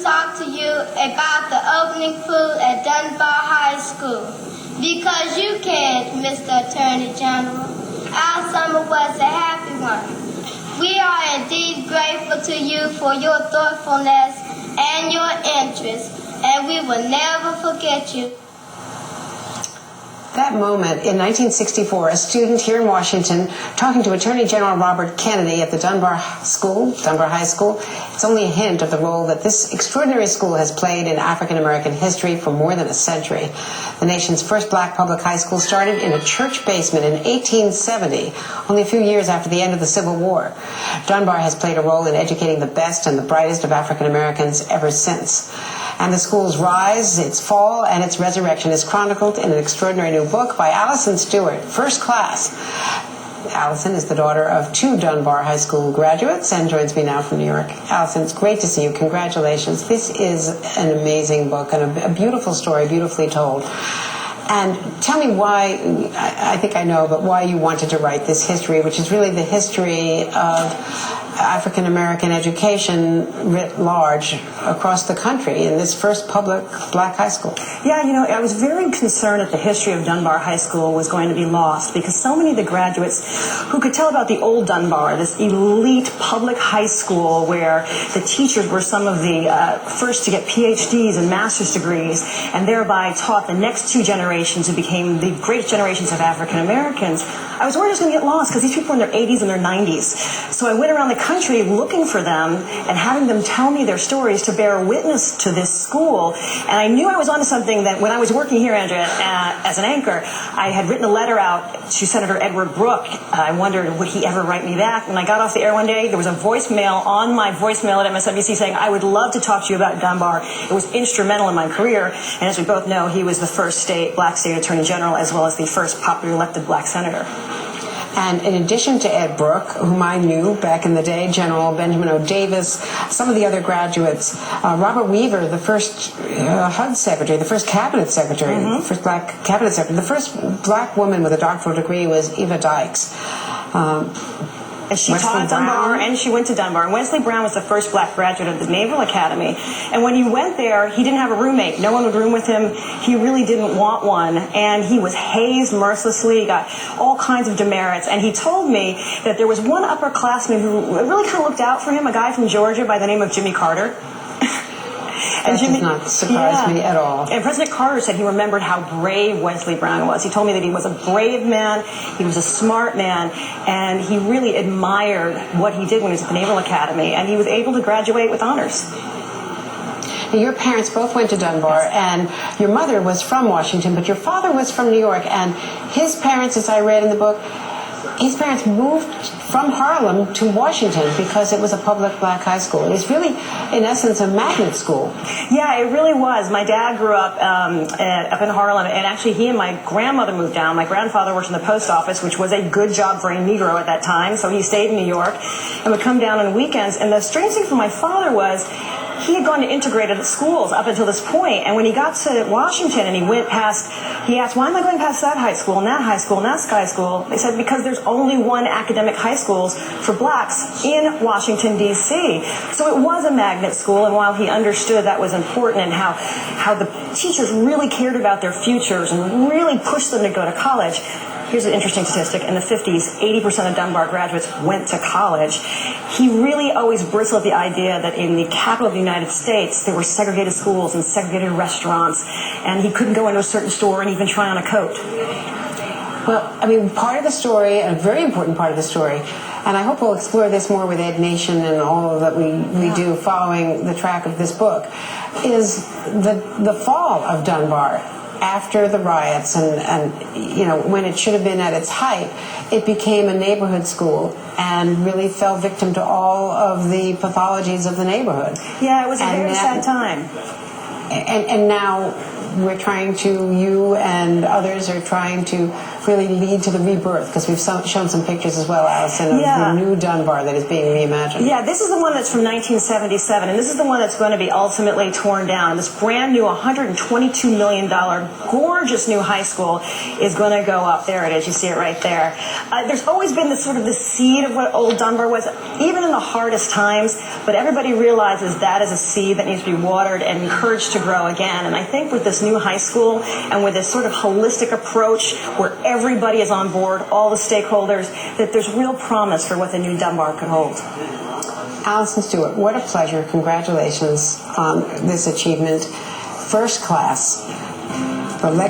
talk to you about the opening food at Dunbar High School. Because you cared, Mr. Attorney General. Our summer was a happy one. We are indeed grateful to you for your thoughtfulness and your interest, and we will never forget you. That moment in 1964, a student here in Washington talking to Attorney General Robert Kennedy at the Dunbar High School. It's only a hint of the role that this extraordinary school has played in African American history for more than a century. The nation's first black public high school started in a church basement in 1870, only a few years after the end of the Civil War. Dunbar has played a role in educating the best and the brightest of African Americans ever since. And the school's rise, its fall, and its resurrection is chronicled in an extraordinary new book by Allison Stewart, First Class. Allison is the daughter of 2 Dunbar High School graduates and joins me now from New York. Allison, it's great to see you. Congratulations. This is an amazing book and a beautiful story, beautifully told. And tell me why, I think I know, but why you wanted to write this history, which is really the history of African American education writ large across the country in this first public black high school. Yeah, you know, I was very concerned that the history of Dunbar High School was going to be lost because so many of the graduates who could tell about the old Dunbar, this elite public high school where the teachers were some of the first to get PhDs and master's degrees and thereby taught the next 2 generations who became the great generations of African Americans. I was worried it was going to get lost because these people were in their 80s and their 90s. So I went around the country looking for them and having them tell me their stories to bear witness to this school. And I knew I was onto something that when I was working here, Andrea, as an anchor, I had written a letter out to Senator Edward Brooke. I wondered, would he ever write me back? When I got off the air one day, there was a voicemail on my voicemail at MSNBC saying, I would love to talk to you about Dunbar. It was instrumental in my career. And as we both know, he was the first black state attorney general as well as the first popularly elected black senator. And in addition to Ed Brooke, whom I knew back in the day, General Benjamin O. Davis, some of the other graduates, Robert Weaver, the first HUD secretary, the first cabinet secretary, the first black cabinet secretary, the first black woman with a doctoral degree was Eva Dykes. And she taught at Dunbar, and she went to Dunbar. And Wesley Brown was the first black graduate of the Naval Academy. And when he went there, he didn't have a roommate. No one would room with him. He really didn't want one. And he was hazed mercilessly. He got all kinds of demerits. And he told me that there was one upperclassman who really kind of looked out for him, a guy from Georgia by the name of Jimmy Carter. That does not surprise me at all. And President Carter said he remembered how brave Wesley Brown was. He told me that he was a brave man, he was a smart man, and he really admired what he did when he was at the Naval Academy, and he was able to graduate with honors. Your parents both went to Dunbar, and your mother was from Washington, but your father was from New York, and his parents, as I read in the book, his parents moved from Harlem to Washington because it was a public black high school. It was really, in essence, a magnet school. Yeah, it really was. My dad grew up up in Harlem, and actually he and my grandmother moved down. My grandfather worked in the post office, which was a good job for a Negro at that time, so he stayed in New York and would come down on weekends. And the strange thing for my father was he had gone to integrated schools up until this point, and when he got to Washington and he asked, why am I going past that high school and that high school and that high school? They said, because there's only one academic high schools for blacks in Washington, D.C. So it was a magnet school, and while he understood that was important and how the teachers really cared about their futures and really pushed them to go to college, here's an interesting statistic. In the 50s, 80% of Dunbar graduates went to college. He really always bristled at the idea that in the capital of the United States, there were segregated schools and segregated restaurants, and he couldn't go into a certain store and even try on a coat. Well, I mean, part of the story, a very important part of the story, and I hope we'll explore this more with Ed Nation and all that we do following the track of this book, is the fall of Dunbar. After the riots and you know, when it should have been at its height, it became a neighborhood school and really fell victim to all of the pathologies of the neighborhood. Yeah, it was a very sad time. And now you and others are trying to really lead to the rebirth? Because we've shown some pictures as well, Allison, of the new Dunbar that is being reimagined. Yeah, this is the one that's from 1977, and this is the one that's going to be ultimately torn down. This brand new $122 million gorgeous new high school is going to go up. There it is. You see it right there. There's always been this sort of the seed of what old Dunbar was, even in the hardest times, but everybody realizes that is a seed that needs to be watered and encouraged to grow again. And I think with this new high school and with this sort of holistic approach where everybody is on board, all the stakeholders, that there's real promise for what the new Dunbar could hold. Allison Stewart, what a pleasure. Congratulations on this achievement. First class. The